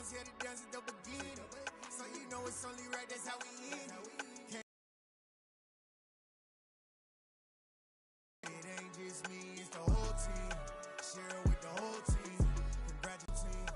ones here to dance at the beginning. So you know it's only right, that's how we end it. It ain't just me, it's the whole team. Share it with the whole team. Congratulate,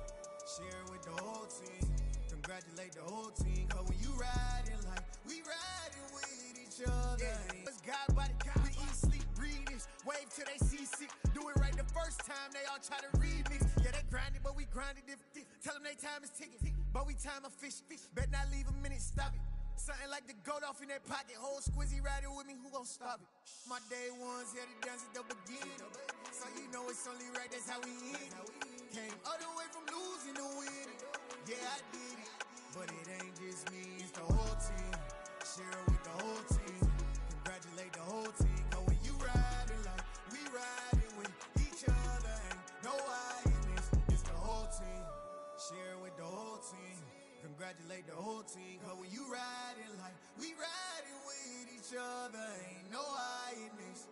share it with the whole team. Congratulate the whole team. Cause when you riding like we riding with each other. It's God body, we eat, sleep, breathe this. Wave till they see sick. Do it right the first time, they all try to remix. Yeah, they grinded, but we grinded different. Tell them they time is ticking, but we time a fish. Bet not leave a minute, stop it. Something like the goat off in that pocket. Whole squizzy riding with me, who gon' stop it? My day ones here to dance at the beginning. So you know it's only right, that's how we end it. Came all the way from losing to winning. Yeah, I did it. But it ain't just me, it's the whole team. Share it with the whole team. Congratulate the whole team. Cause when you riding like we riding with each other, ain't no I in this. It's the whole team. Share it with the whole team. Congratulate the whole team. Cause when you riding like we riding with each other, ain't no I in this.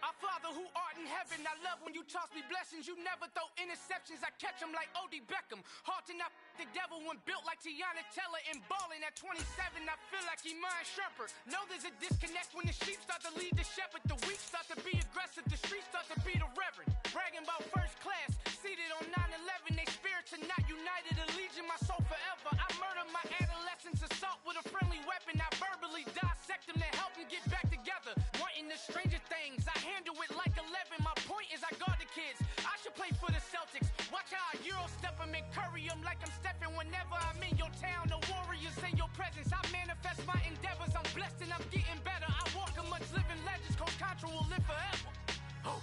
Our Father who art in heaven, I love when you toss me blessings. You never throw interceptions, I catch them like O.D. Beckham. Hard to not the devil when built like Tiana Teller and balling at 27. I feel like Iman Shumpert. Know there's a disconnect when the sheep start to lead the shepherd. The weak start to be aggressive, the streets start to be the reverend. Bragging about first class, seated on 9/11. They spirits are not united, a legion, my soul forever. I murder my adolescence, assault with a friendly weapon. I verbally dissect them to help them get back together. Wanting the stranger things, I handle it like 11. My point is I guard the kids. I should play for the Celtics. Watch how I Euro step them and curry them like I'm Stephen. Whenever I'm in your town, the Warriors in your presence. I manifest my endeavors. I'm blessed and I'm getting better. I walk amongst living legends. Coach Contra will live forever. Oh.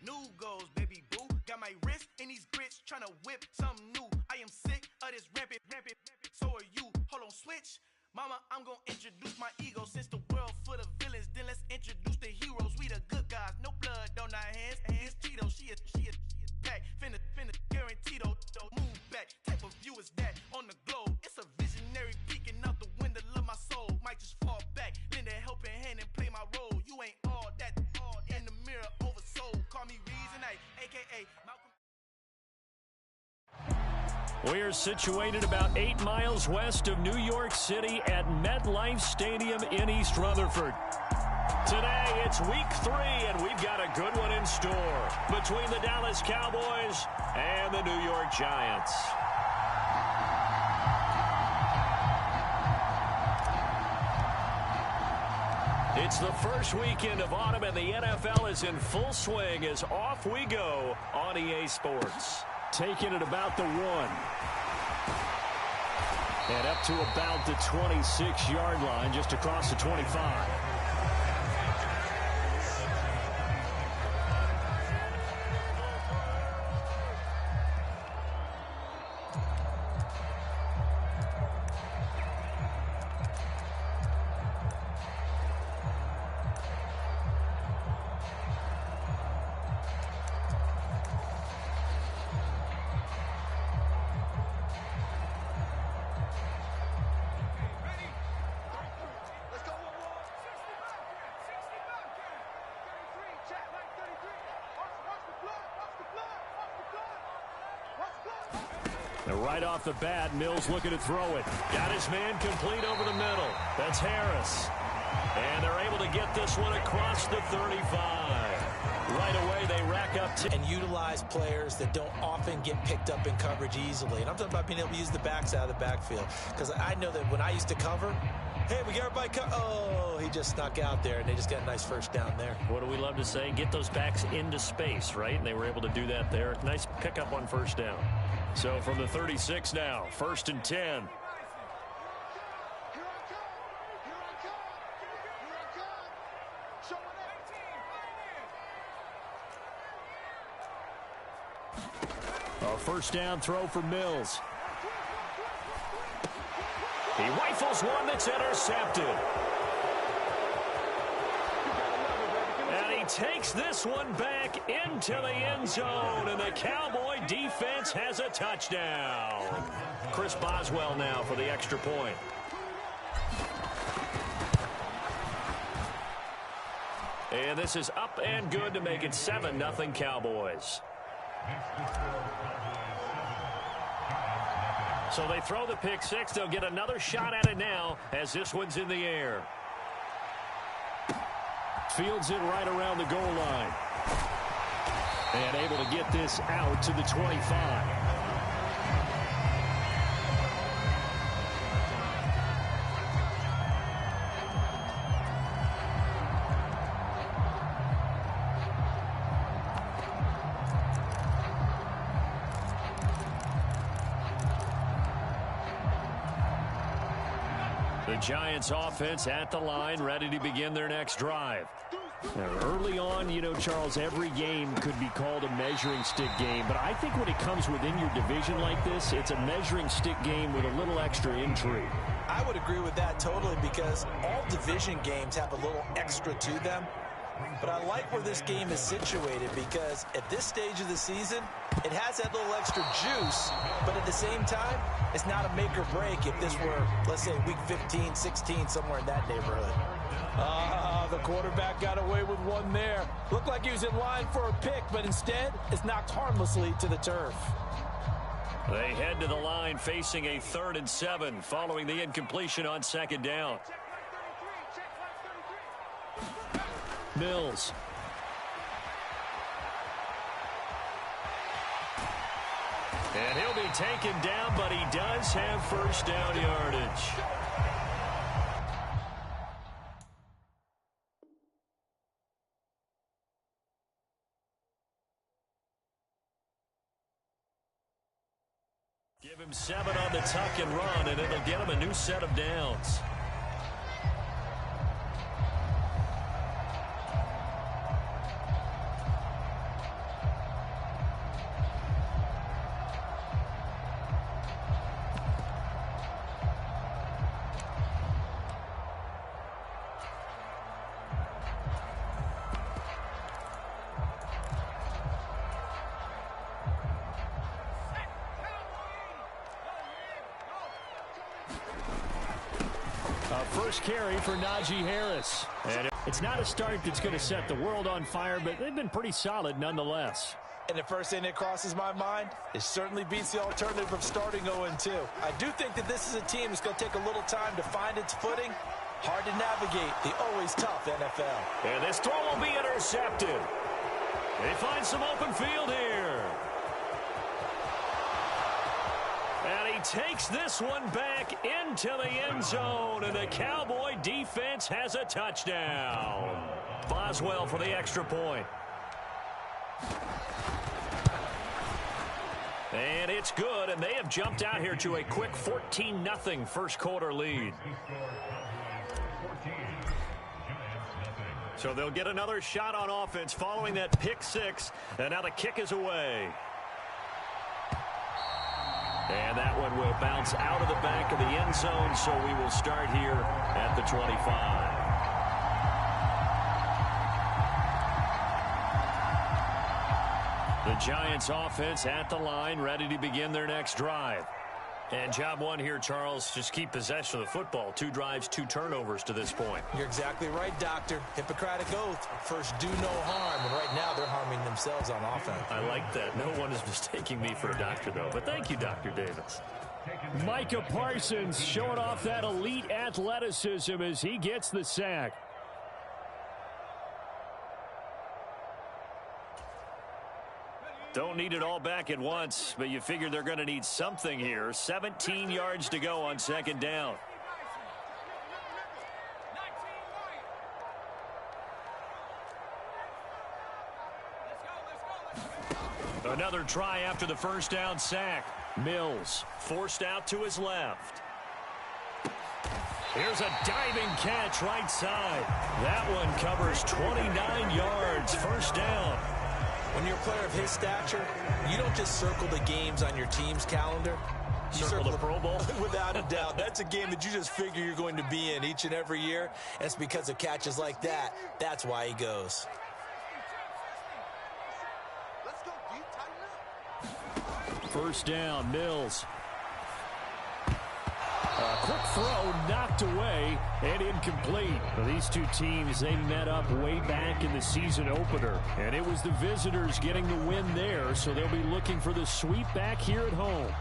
New goals, baby boo. Got my wrist in these grits, tryna whip something new. I am sick of this rampant. So are you. Hold on, switch. Mama, I'm gonna introduce my ego. Since the world full of villains, then let's introduce the heroes. We the good guys, no blood on our hands. Hands Tito, she is back. Finna, guaranteed. Move back. Type of view is that on the globe? It's a visionary peeking out the window of my soul. Might just fall back, lend a helping hand and play my role. You ain't all that. In the mirror, oversold. Call me Reason, aka Malcolm. We're situated about 8 miles west of New York City at MetLife Stadium in East Rutherford. Today, it's week 3, and we've got a good one in store between the Dallas Cowboys and the New York Giants. It's the first weekend of autumn, and the NFL is in full swing as off we go on EA Sports. Taking it about the 1. And up to about the 26-yard line, just across the 25. Right off the bat, Mills looking to throw it. Got his man complete over the middle. That's Harris. And they're able to get this one across the 35. Right away, they rack up and utilize players that don't often get picked up in coverage easily. And I'm talking about being able to use the backs out of the backfield. Because I know that when I used to cover, hey, we got everybody oh, he just snuck out there, and they just got a nice first down there. What do we love to say? Get those backs into space, right? And they were able to do that there. Nice pickup on first down. So from the 36 now, 1st and 10. A first down throw for Mills. He rifles one that's intercepted. And he takes this one back into the end zone, and the Cowboy defense has a touchdown. Chris Boswell now for the extra point. And this is up and good to make it 7-0 Cowboys. So they throw the pick six. They'll get another shot at it now as this one's in the air. Fields it right around the goal line. And able to get this out to the 25. The Giants offense at the line, ready to begin their next drive. Now, early on, you know, Charles, every game could be called a measuring stick game, but I think when it comes within your division like this, it's a measuring stick game with a little extra intrigue. I would agree with that totally, because all division games have a little extra to them. But I like where this game is situated, because at this stage of the season, it has that little extra juice, but at the same time, it's not a make or break if this were, let's say, week 15, 16, somewhere in that neighborhood. The quarterback got away with one there. Looked like he was in line for a pick, but instead, it's knocked harmlessly to the turf. They head to the line facing a 3rd and 7 following the incompletion on 2nd down. Mills. And he'll be taken down, but he does have first down yardage. Give him 7 on the tuck and run, and it'll get him a new set of downs. First carry for Najee Harris. And it's not a start that's going to set the world on fire, but they've been pretty solid nonetheless. And the first thing that crosses my mind, it certainly beats the alternative of starting 0-2. I do think that this is a team that's going to take a little time to find its footing. Hard to navigate the always tough NFL. And this throw will be intercepted. They find some open field here. And he takes this one back into the end zone, and the Cowboy defense has a touchdown. Boswell for the extra point. And it's good, and they have jumped out here to a quick 14-0 first quarter lead. So they'll get another shot on offense following that pick six, and now the kick is away. And that one will bounce out of the back of the end zone, so we will start here at the 25. The Giants offense at the line, ready to begin their next drive. And job one here, Charles, just keep possession of the football. 2 drives, 2 turnovers to this point. You're exactly right, Doctor. Hippocratic oath. First, do no harm. And right now, they're harming themselves on offense. I like that. No one is mistaking me for a doctor, though. But thank you, Dr. Davis. Micah Parsons showing off that elite athleticism as he gets the sack. Don't need it all back at once, but you figure they're going to need something here. 17 yards to go on 2nd down. Another try after the first down sack. Mills forced out to his left. Here's a diving catch right side. That one covers 29 yards. First down. When you're a player of his stature, you don't just circle the games on your team's calendar. You circle the Pro Bowl? Without a doubt. That's a game that you just figure you're going to be in each and every year. And it's because of catches like that. That's why he goes. First down, Mills. A quick throw knocked away and incomplete. Well, these two teams, they met up way back in the season opener. And it was the visitors getting the win there, so they'll be looking for the sweep back here at home.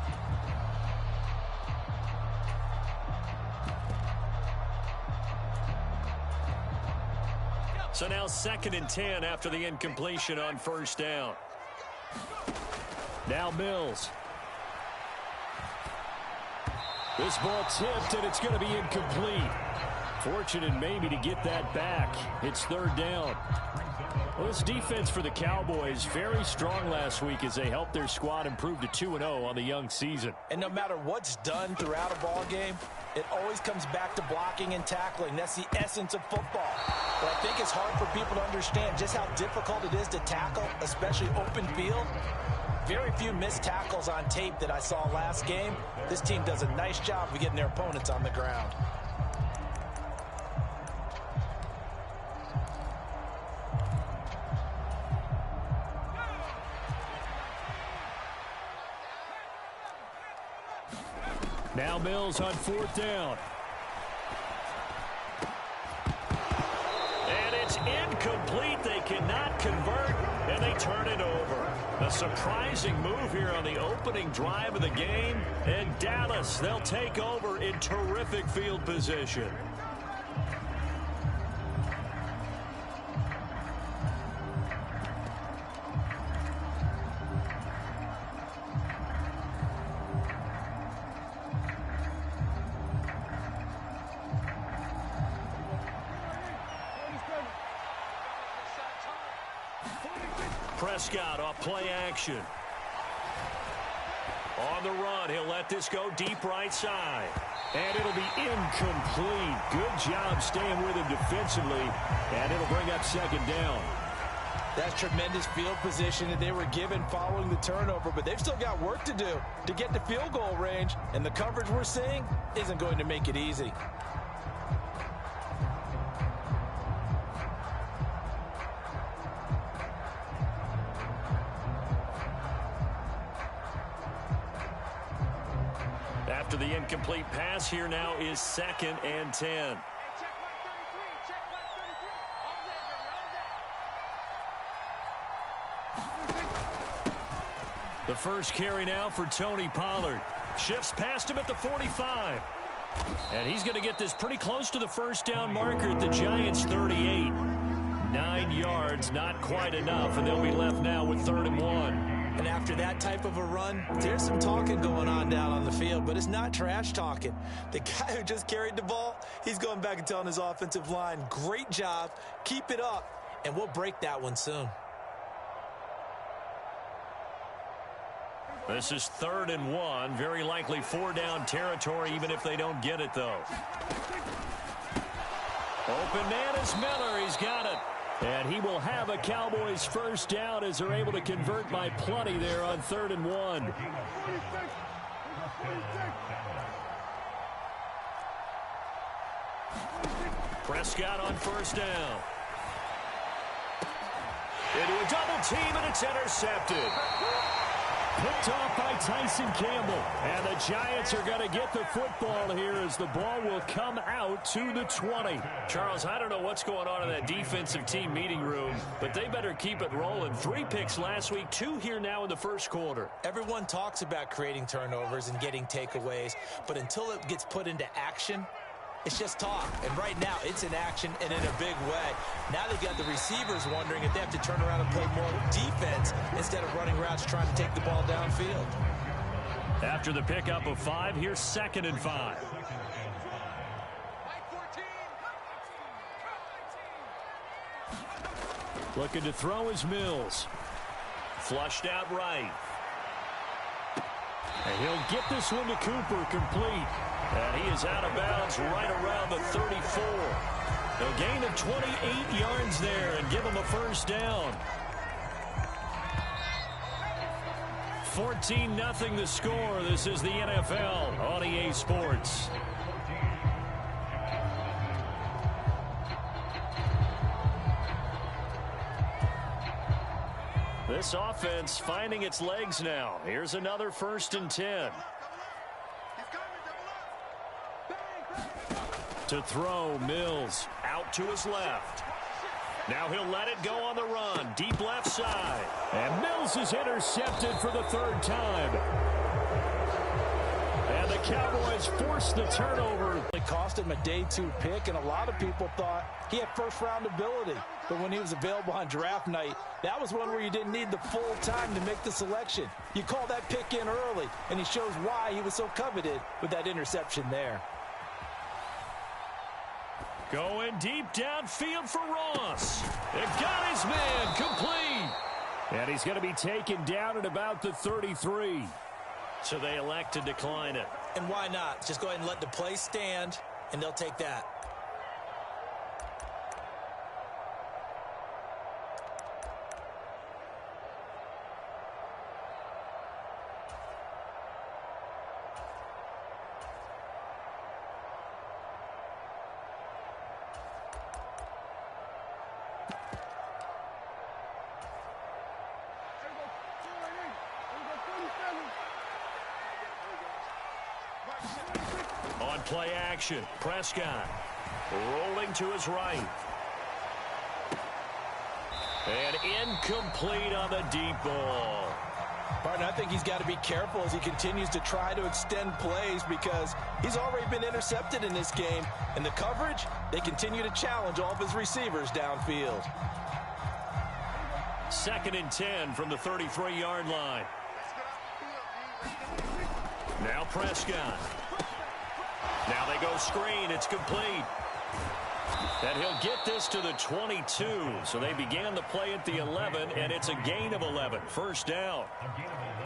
So now 2nd and 10 after the incompletion on first down. Now Mills. This ball tipped, and it's going to be incomplete. Fortunate maybe to get that back. It's 3rd down. Well, this defense for the Cowboys, very strong last week as they helped their squad improve to 2-0 on the young season. And no matter what's done throughout a ball game, it always comes back to blocking and tackling. That's the essence of football. But I think it's hard for people to understand just how difficult it is to tackle, especially open field. Very few missed tackles on tape that I saw last game. This team does a nice job of getting their opponents on the ground. Now Mills on 4th down. And it's incomplete. They cannot convert, and they turn it over. A surprising move here on the opening drive of the game. And Dallas, they'll take over in terrific field position. Prescott off play action. On the run, he'll let this go deep right side. And it'll be incomplete. Good job staying with him defensively. And it'll bring up 2nd down. That's tremendous field position that they were given following the turnover, but they've still got work to do to get to field goal range. And the coverage we're seeing isn't going to make it easy. After the incomplete pass, here now is 2nd and 10. The first carry now for Tony Pollard. Shifts past him at the 45. And he's going to get this pretty close to the first down marker at the Giants' 38. 9 yards, not quite enough, and they'll be left now with 3rd and 1. And after that type of a run, there's some talking going on down on the field, but it's not trash talking. The guy who just carried the ball, he's going back and telling his offensive line, great job, keep it up, and we'll break that one soon. This is 3rd and 1, very likely 4-down territory, even if they don't get it, though. Open man is Miller. He's got it. And he will have a Cowboys first down as they're able to convert by plenty there on 3rd and 1. Prescott on first down. Into a double team, and it's intercepted. Picked off by Tyson Campbell. And the Giants are going to get the football here as the ball will come out to the 20. Charles, I don't know what's going on in that defensive team meeting room, but they better keep it rolling. 3 picks last week, 2 here now in the first quarter. Everyone talks about creating turnovers and getting takeaways, but until it gets put into action, it's just talk. And right now, it's in action and in a big way. Now they've got the receivers wondering if they have to turn around and play more defense instead of running routes trying to take the ball downfield. After the pickup of 5, here's 2nd and 5. Looking to throw is Mills. Flushed out right. And he'll get this one to Cooper, complete. And he is out of bounds right around the 34. A gain of 28 yards there and give him a first down. 14-0 the score. This is the NFL on EA Sports. This offense finding its legs now. Here's another 1st and 10. To throw, Mills out to his left. Now he'll let it go on the run. Deep left side. And Mills is intercepted for the 3rd time. And the Cowboys force the turnover. It cost him a day 2 pick, and a lot of people thought he had first-round ability. But when he was available on draft night, that was one where you didn't need the full time to make the selection. You call that pick in early, and he shows why he was so coveted with that interception there. Going deep downfield for Ross. It got his man complete. And he's going to be taken down at about the 33. So they elect to decline it. And why not? Just go ahead and let the play stand, and they'll take that. On play action, Prescott rolling to his right. And incomplete on the deep ball. Partner, I think he's got to be careful as he continues to try to extend plays because he's already been intercepted in this game. And the coverage, they continue to challenge all of his receivers downfield. 2nd and 10 from the 33-yard line. Now Prescott. Now they go screen. It's complete. And he'll get this to the 22. So they began the play at the 11, and it's a gain of 11. 1st down.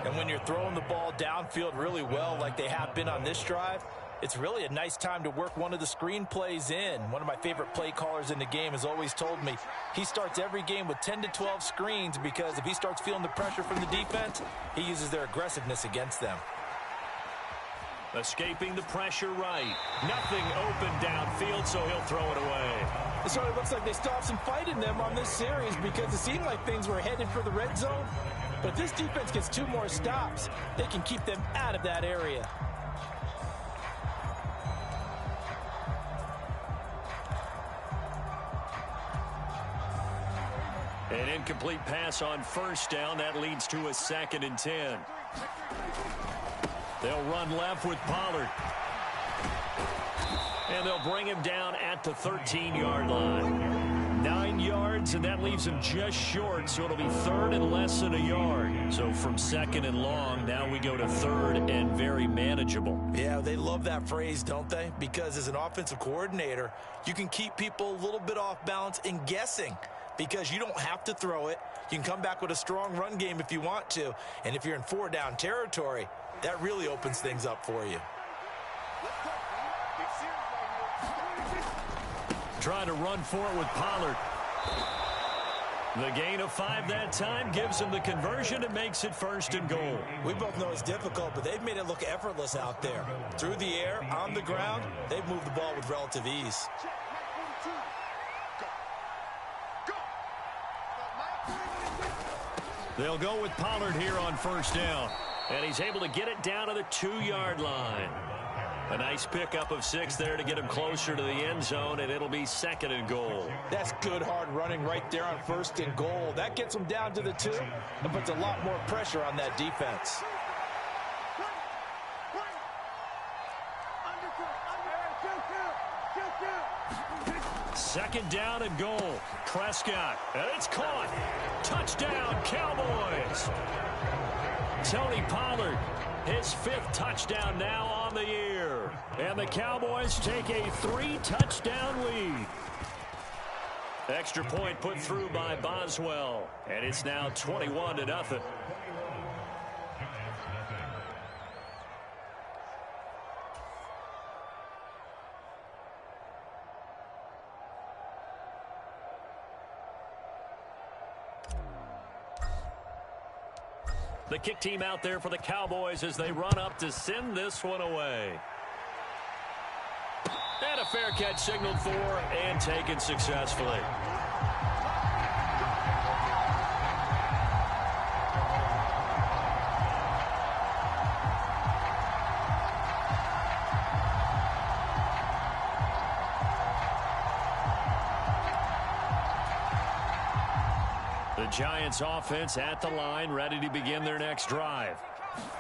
And when you're throwing the ball downfield really well like they have been on this drive, it's really a nice time to work one of the screen plays in. One of my favorite play callers in the game has always told me he starts every game with 10 to 12 screens because if he starts feeling the pressure from the defense, he uses their aggressiveness against them. Escaping the pressure right. Nothing open downfield, so he'll throw it away. It sort of looks like they still have some fight in them on this series because it seemed like things were headed for the red zone. But if this defense gets 2 more stops, they can keep them out of that area. An incomplete pass on 1st down. That leads to a 2nd and 10. They'll run left with Pollard. And they'll bring him down at the 13-yard line. 9 yards, and that leaves him just short, so it'll be 3rd and less than a yard. So from 2nd and long, now we go to 3rd and very manageable. Yeah, they love that phrase, don't they? Because as an offensive coordinator, you can keep people a little bit off balance and guessing because you don't have to throw it. You can come back with a strong run game if you want to. And if you're in 4-down territory, that really opens things up for you. Trying to run for it with Pollard. The gain of 5 that time gives him the conversion and makes it 1st and goal. We both know it's difficult, but they've made it look effortless out there. Through the air, on the ground, they've moved the ball with relative ease. They'll go with Pollard here on 1st down. And he's able to get it down to the 2-yard line. A nice pickup of 6 there to get him closer to the end zone, and it'll be 2nd and goal. That's good hard running right there on 1st and goal. That gets them down to the 2 and puts a lot more pressure on that defense. Second down and goal. Prescott, and it's caught. Touchdown, Cowboys. Tony Pollard, his 5th touchdown now on the year. And the Cowboys take a 3-touchdown lead. Extra point put through by Boswell. And it's now 21-0. The kick team out there for the Cowboys as they run up to send this one away. And a fair catch signaled for and taken successfully. The Giants offense at the line, ready to begin their next drive.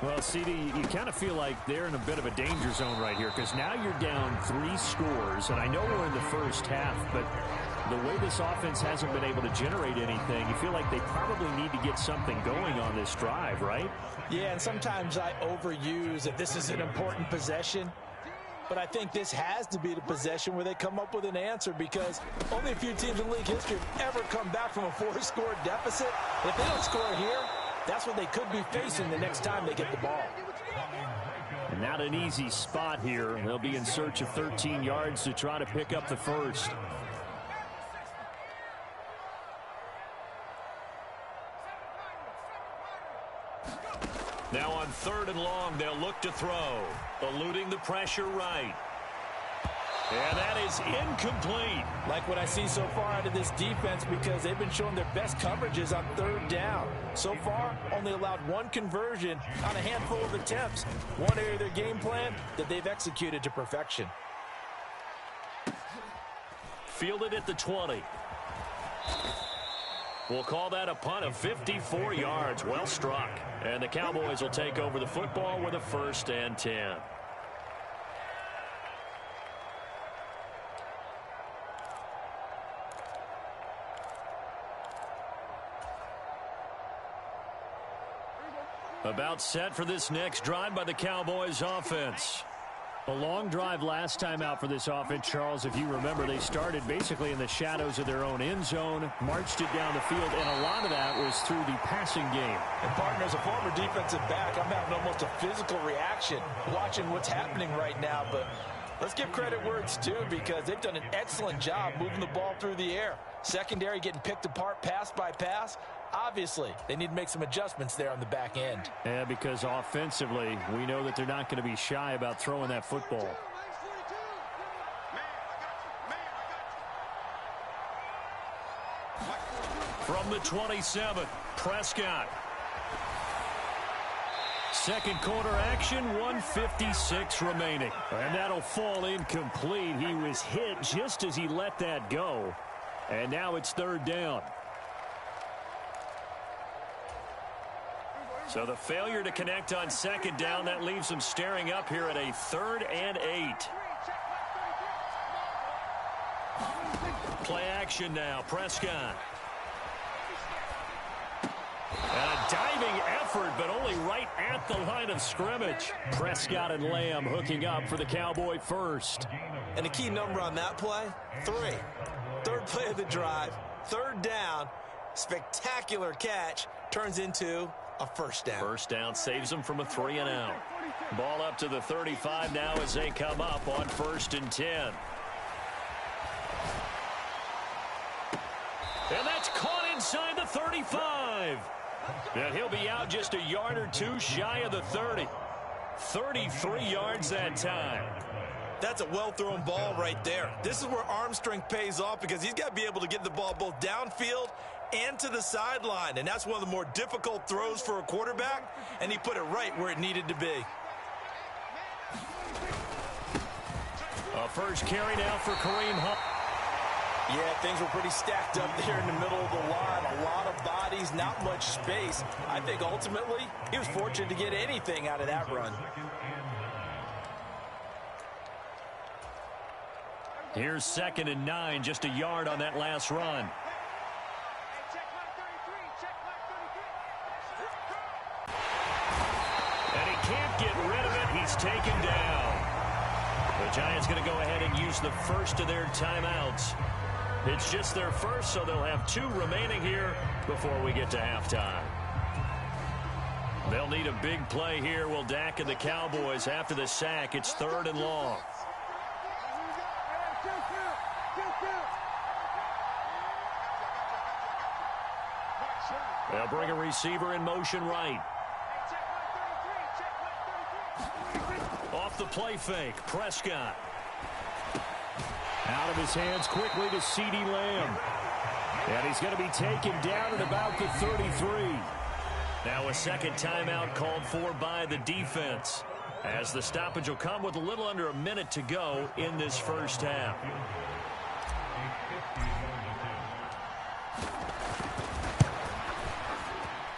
Well, CD, you kind of feel like they're in a bit of a danger zone right here because now you're down 3 scores, and I know we're in the first half, but the way this offense hasn't been able to generate anything, you feel like they probably need to get something going on this drive, right? Yeah, and sometimes I overuse that this is an important possession. But I think this has to be the possession where they come up with an answer because only a few teams in league history have ever come back from a 4-score deficit. If they don't score here, that's what they could be facing the next time they get the ball. Not an easy spot here. They'll be in search of 13 yards to try to pick up the first. Now on 3rd and long, they'll look to throw. Eluding the pressure right. And that is incomplete. Like what I see so far out of this defense because they've been showing their best coverages on 3rd down. So far, only allowed 1 conversion on a handful of attempts. One area of their game plan that they've executed to perfection. Fielded at the 20. We'll call that a punt of 54 yards. Well struck. And the Cowboys will take over the football with a 1st and 10. About set for this next drive by the Cowboys offense. A long drive last time out for this offense, Charles. If you remember, they started basically in the shadows of their own end zone, marched it down the field, and a lot of that was through the passing game. And, partner, as a former defensive back, I'm having almost a physical reaction watching what's happening right now. But let's give credit where it's due because they've done an excellent job moving the ball through the air. Secondary getting picked apart pass by pass. Obviously, they need to make some adjustments there on the back end. Yeah, because offensively, we know that they're not going to be shy about throwing that football. From the 27, Prescott. Second quarter action, 1:56 remaining. And that'll fall incomplete. He was hit just as he let that go. And now it's 3rd down. So the failure to connect on 2nd down, that leaves them staring up here at a 3rd and 8. Play action now, Prescott. And a diving effort, but only right at the line of scrimmage. Prescott and Lamb hooking up for the Cowboy first. And a key number on that play, 3. 3rd play of the drive, 3rd down, spectacular catch, turns into a 1st down. 1st down saves them from a 3 and out. Ball up to the 35 now as they come up on 1st and 10. And that's caught inside the 35. And he'll be out just a yard or 2 shy of the 30. 33 yards that time. That's a well-thrown ball right there. This is where arm strength pays off because he's got to be able to get the ball both downfield and to the sideline, and that's one of the more difficult throws for a quarterback, and he put it right where it needed to be. A first carry now for Kareem Hunt. Yeah, things were pretty stacked up there in the middle of the line. A lot of bodies, not much space. I think ultimately he was fortunate to get anything out of that run. Here's 2nd and 9, just a yard on that last run. And he can't get rid of it. He's taken down. The Giants going to go ahead and use the first of their timeouts. It's just their first, so they'll have 2 remaining here before we get to halftime. They'll need a big play here. Will Dak and the Cowboys after the sack. It's 3rd and long. They'll bring a receiver in motion right. Off the play fake, Prescott. Out of his hands quickly to CeeDee Lamb. And he's going to be taken down at about the 33. Now a second timeout called for by the defense, as the stoppage will come with a little under a minute to go in this first half.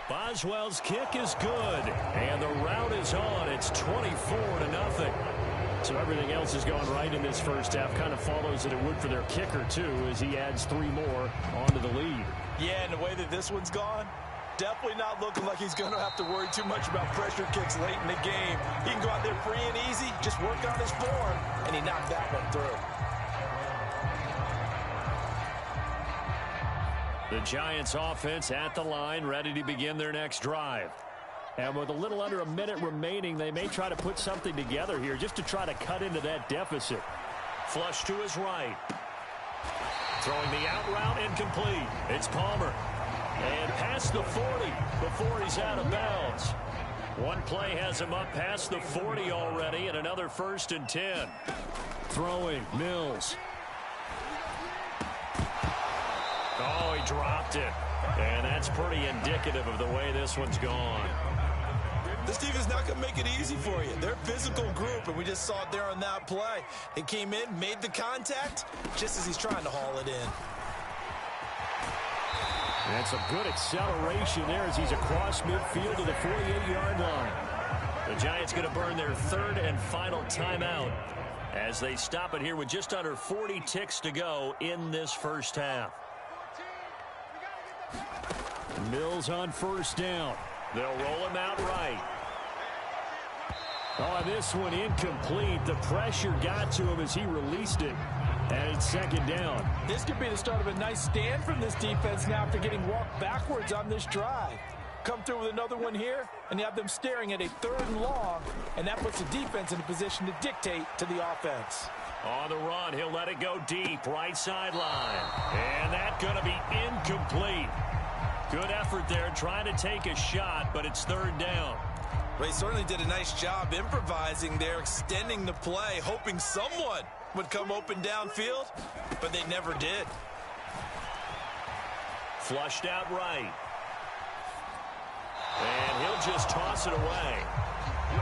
Boswell's kick is good, and the route is on. It's 24-0. So everything else is going right in this first half. Kind of follows that it would for their kicker, too, as he adds 3 more onto the lead. Yeah, and the way that this one's gone, definitely not looking like he's going to have to worry too much about pressure kicks late in the game. He can go out there free and easy, just work on his form, and he knocked that one through. The Giants offense at the line, ready to begin their next drive. And with a little under a minute remaining, they may try to put something together here just to try to cut into that deficit. Flush to his right. Throwing the out route, incomplete. It's Palmer. And past the 40 before he's out of bounds. One play has him up past the 40 already, and another 1st and 10. Throwing, Mills. Oh, he dropped it. And that's pretty indicative of the way this one's gone. This defense is not going to make it easy for you. They're a physical group, and we just saw it there on that play. He came in, made the contact, just as he's trying to haul it in. And some good acceleration there as he's across midfield to the 48-yard line. The Giants going to burn their 3rd and final timeout as they stop it here with just under 40 ticks to go in this first half. Mills on 1st down. They'll roll him out right. Oh, this one incomplete. The pressure got to him as he released it. And it's 2nd down. This could be the start of a nice stand from this defense now after getting walked backwards on this drive. Come through with another one here, and you have them staring at a 3rd and long, and that puts the defense in a position to dictate to the offense. On the run, he'll let it go deep, right sideline. And that's going to be incomplete. Good effort there, trying to take a shot, but it's 3rd down. Well, he certainly did a nice job improvising there, extending the play, hoping someone would come open downfield, but they never did. Flushed out right. And he'll just toss it away.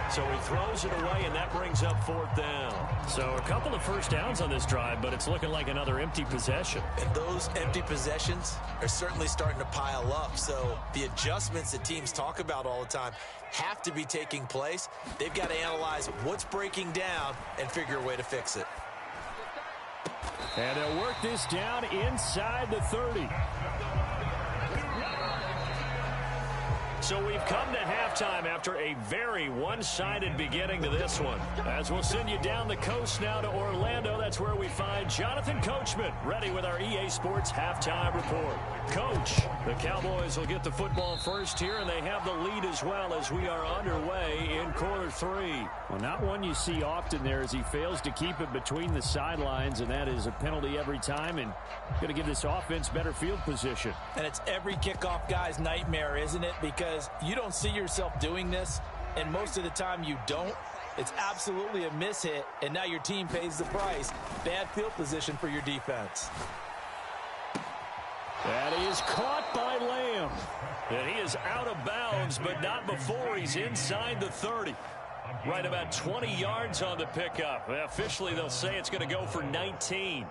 So he throws it away, and that brings up 4th down. So a couple of first downs on this drive, but it's looking like another empty possession. And those empty possessions are certainly starting to pile up. So the adjustments that teams talk about all the time have to be taking place. They've got to analyze what's breaking down and figure a way to fix it. And they'll work this down inside the 30. So we've come to halftime after a very one-sided beginning to this one. As we'll send you down the coast now to Orlando, that's where we find Jonathan Coachman ready with our EA Sports halftime report. Coach, the Cowboys will get the football first here, and they have the lead as well as we are underway in quarter 3. Well, not one you see often there as he fails to keep it between the sidelines, and that is a penalty every time, and going to give this offense better field position. And it's every kickoff guy's nightmare, isn't it? Because you don't see yourself doing this, and most of the time you don't. It's absolutely a mishit, and now your team pays the price. Bad field position for your defense. That is caught by Lamb. And he is out of bounds, but not before he's inside the 30. Right about 20 yards on the pickup. Officially, they'll say it's going to go for 19.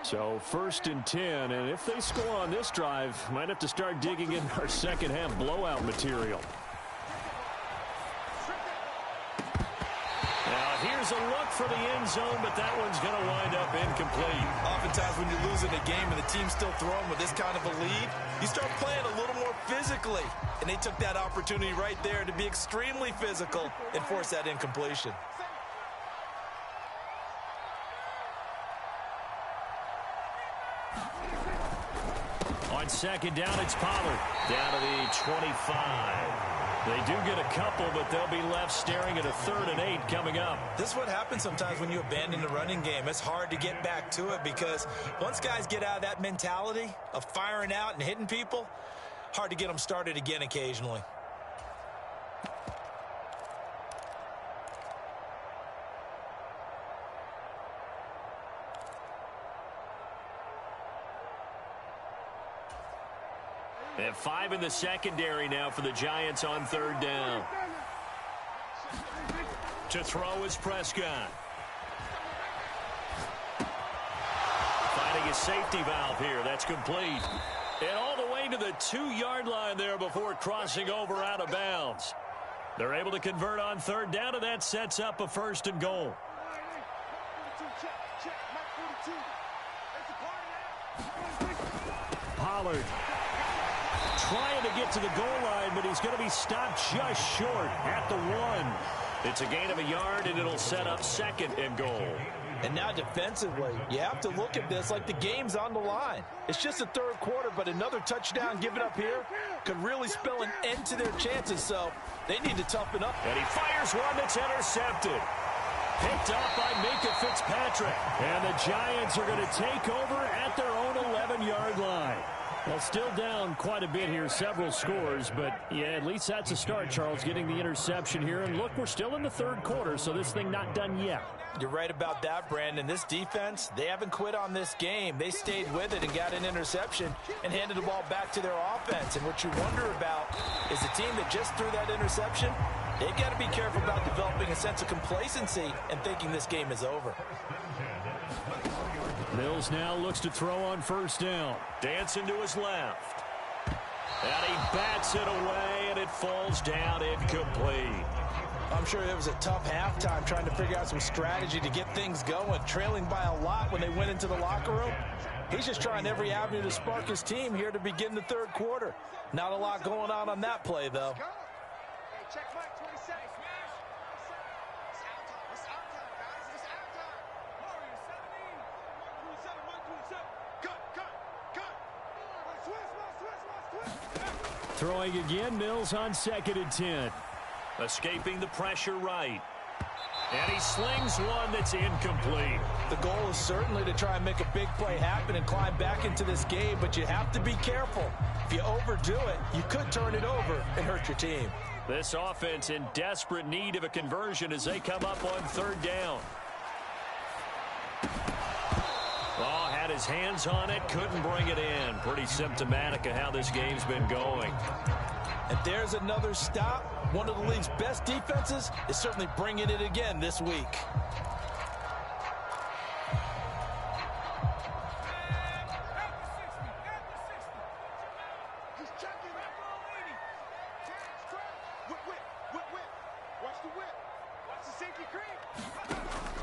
So 1st and 10, and if they score on this drive, might have to start digging in our second half blowout material. Now here's a look for the end zone, but that one's going to wind up incomplete. Oftentimes when you're losing a game and the team's still throwing with this kind of a lead, you start playing a little more physically. And they took that opportunity right there to be extremely physical and force that incompletion. On 2nd down, it's Pollard. Down to the 25. They do get a couple, but they'll be left staring at a 3rd and 8 coming up. This is what happens sometimes when you abandon the running game. It's hard to get back to it because once guys get out of that mentality of firing out and hitting people, hard to get them started again occasionally. And 5 in the secondary now for the Giants on third down. To throw is Prescott. Finding a safety valve here. That's complete. And all the way to the 2-yard line there before crossing over out of bounds. They're able to convert on third down, and that sets up a 1st and goal. Pollard trying to get to the goal line, but he's going to be stopped just short at the 1. It's a gain of a yard, and it'll set up 2nd and goal. And now defensively, you have to look at this like the game's on the line. It's just the 3rd quarter, but another touchdown given up here could really spell an end to their chances, so they need to toughen up. And he fires one that's intercepted. Picked up by Minka Fitzpatrick. And the Giants are going to take over at their own 11-yard line. Well, still down quite a bit here, several scores, but yeah, at least that's a start, Charles, getting the interception here. And look, we're still in the 3rd quarter, so this thing not done yet. You're right about that, Brandon. This defense, they haven't quit on this game. They stayed with it and got an interception and handed the ball back to their offense. And what you wonder about is the team that just threw that interception, they've got to be careful about developing a sense of complacency and thinking this game is over. Mills now looks to throw on 1st down. Dancing to his left. And he bats it away, and it falls down incomplete. I'm sure it was a tough halftime trying to figure out some strategy to get things going, trailing by a lot when they went into the locker room. He's just trying every avenue to spark his team here to begin the 3rd quarter. Not a lot going on that play, though. Throwing again, Mills on 2nd and 10. Escaping the pressure right. And he slings one that's incomplete. The goal is certainly to try and make a big play happen and climb back into this game, but you have to be careful. If you overdo it, you could turn it over and hurt your team. This offense in desperate need of a conversion as they come up on 3rd down. Oh, had his hands on it, couldn't bring it in. Pretty symptomatic of how this game's been going. And there's another stop. One of the league's best defenses is certainly bringing it again this week.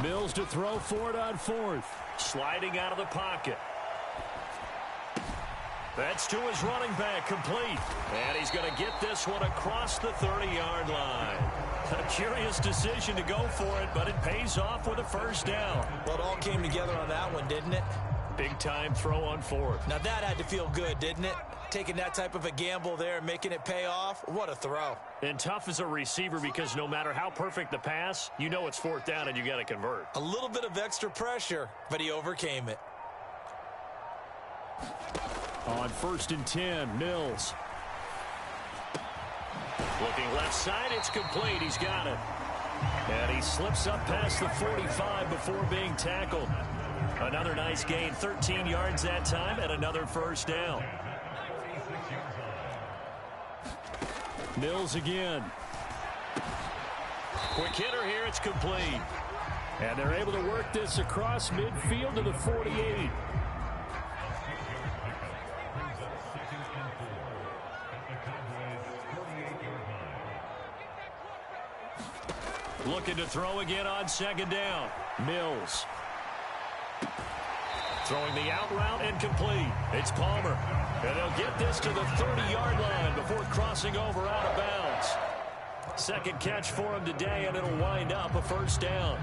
Mills to throw for it on 4th. Sliding out of the pocket. That's to his running back, complete. And he's going to get this one across the 30-yard line. A curious decision to go for it, but it pays off with a 1st down. Well, it all came together on that one, didn't it? Big-time throw on 4th. Now that had to feel good, didn't it? Taking that type of a gamble there and making it pay off. What a throw. And tough as a receiver because no matter how perfect the pass, you know it's 4th down and you got to convert. A little bit of extra pressure, but he overcame it. On 1st and 10, Mills. Looking left side, it's complete. He's got it. And he slips up past the 45 before being tackled. Another nice gain, 13 yards that time, and another 1st down. Mills again. Quick hitter here, it's complete. And they're able to work this across midfield to the 48. Looking to throw again on 2nd down. Mills. Throwing the out route and complete. It's Palmer. And they'll get this to the 30-yard line before crossing over out of bounds. 2nd catch for him today, and it'll wind up a 1st down.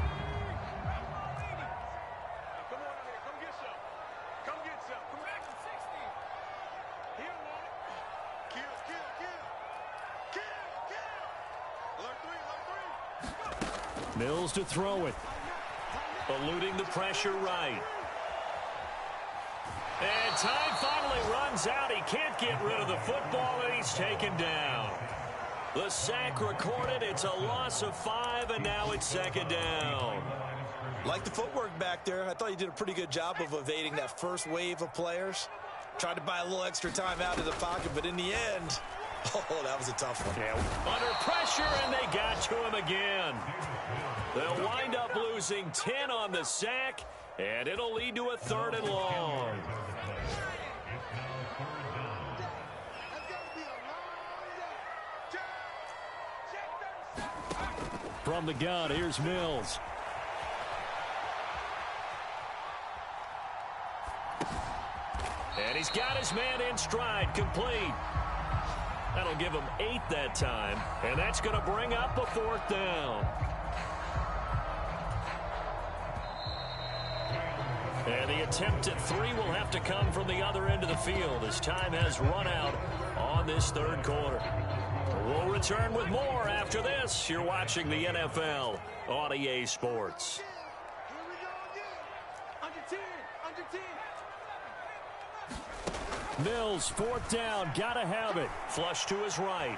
Mills to throw it. Eluding the pressure right. And time finally runs out. He can't get rid of the football, and he's taken down. The sack recorded. It's a loss of 5, and now it's 2nd down. Like the footwork back there, I thought he did a pretty good job of evading that first wave of players. Tried to buy a little extra time out of the pocket, but in the end, oh, that was a tough one. Yeah, under pressure, and they got to him again. They'll wind up losing 10 on the sack, and it'll lead to a 3rd and long. From the gun, here's Mills. And he's got his man in stride, complete. That'll give him 8 that time, and that's going to bring up a 4th down. And the attempt at 3 will have to come from the other end of the field as time has run out on this 3rd quarter. We'll return with more after this. You're watching the NFL on EA Sports. Mills, 4th down, gotta have it. Flush to his right.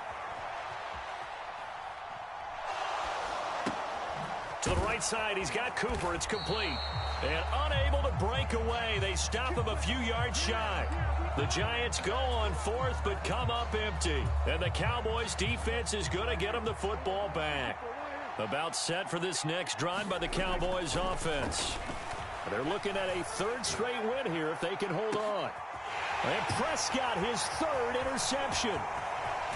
To the right side, he's got Cooper. It's complete. And unable to break away. They stop him a few yards shy. The Giants go on 4th, but come up empty. And the Cowboys' defense is going to get them the football back. About set for this next drive by the Cowboys' offense. They're looking at a 3rd straight win here if they can hold on. And Prescott, his 3rd interception.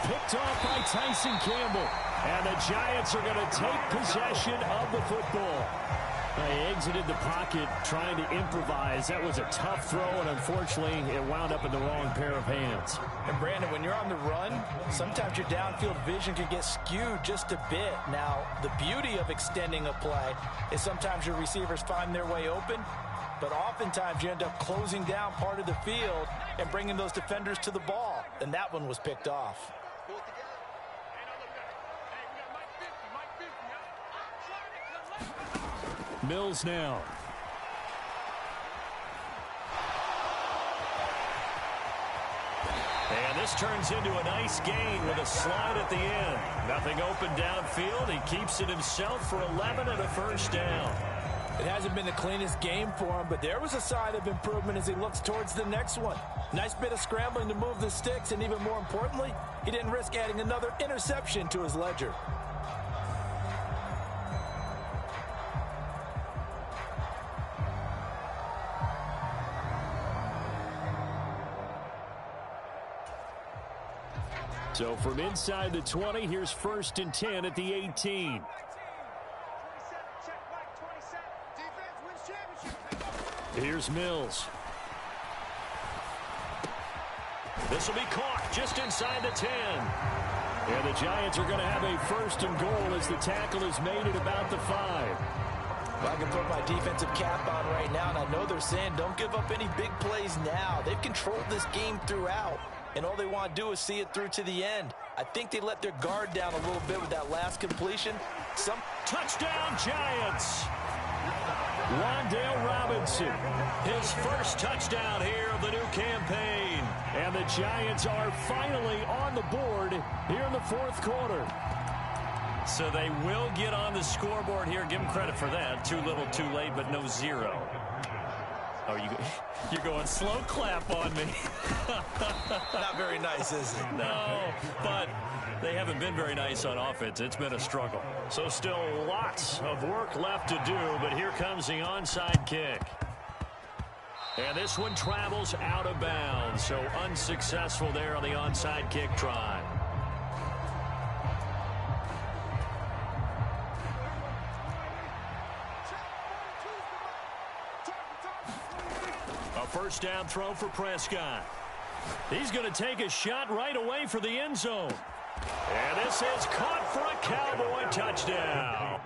Picked off by Tyson Campbell. And the Giants are going to take possession of the football. They exited the pocket trying to improvise. That was a tough throw, and unfortunately, it wound up in the wrong pair of hands. And, Brandon, when you're on the run, sometimes your downfield vision can get skewed just a bit. Now, the beauty of extending a play is sometimes your receivers find their way open, but oftentimes you end up closing down part of the field and bringing those defenders to the ball. And that one was picked off. Mills now. And this turns into a nice gain with a slide at the end. Nothing open downfield. He keeps it himself for 11 and a 1st down. It hasn't been the cleanest game for him, but there was a sign of improvement as he looks towards the next one. Nice bit of scrambling to move the sticks, and even more importantly, he didn't risk adding another interception to his ledger. So from inside the 20, here's 1st and 10 at the 18. Here's Mills. This will be caught just inside the 10. And the Giants are going to have a 1st and goal as the tackle is made at about the 5. Well, I can put my defensive cap on right now, and I know they're saying don't give up any big plays now. They've controlled this game throughout, and all they want to do is see it through to the end. I think they let their guard down a little bit with that last completion. Touchdown, Giants! Wan'Dale Robinson, his 1st touchdown here of the new campaign. And the Giants are finally on the board here in the 4th quarter. So they will get on the scoreboard here. Give them credit for that. Too little, too late, but no 0. Oh, you're going slow clap on me. Not very nice, is it? No, but they haven't been very nice on offense. It's been a struggle. So still lots of work left to do, but here comes the onside kick. And this one travels out of bounds, so unsuccessful there on the onside kick try. A 1st down throw for Prescott. He's going to take a shot right away for the end zone. And this is caught for a Cowboy touchdown.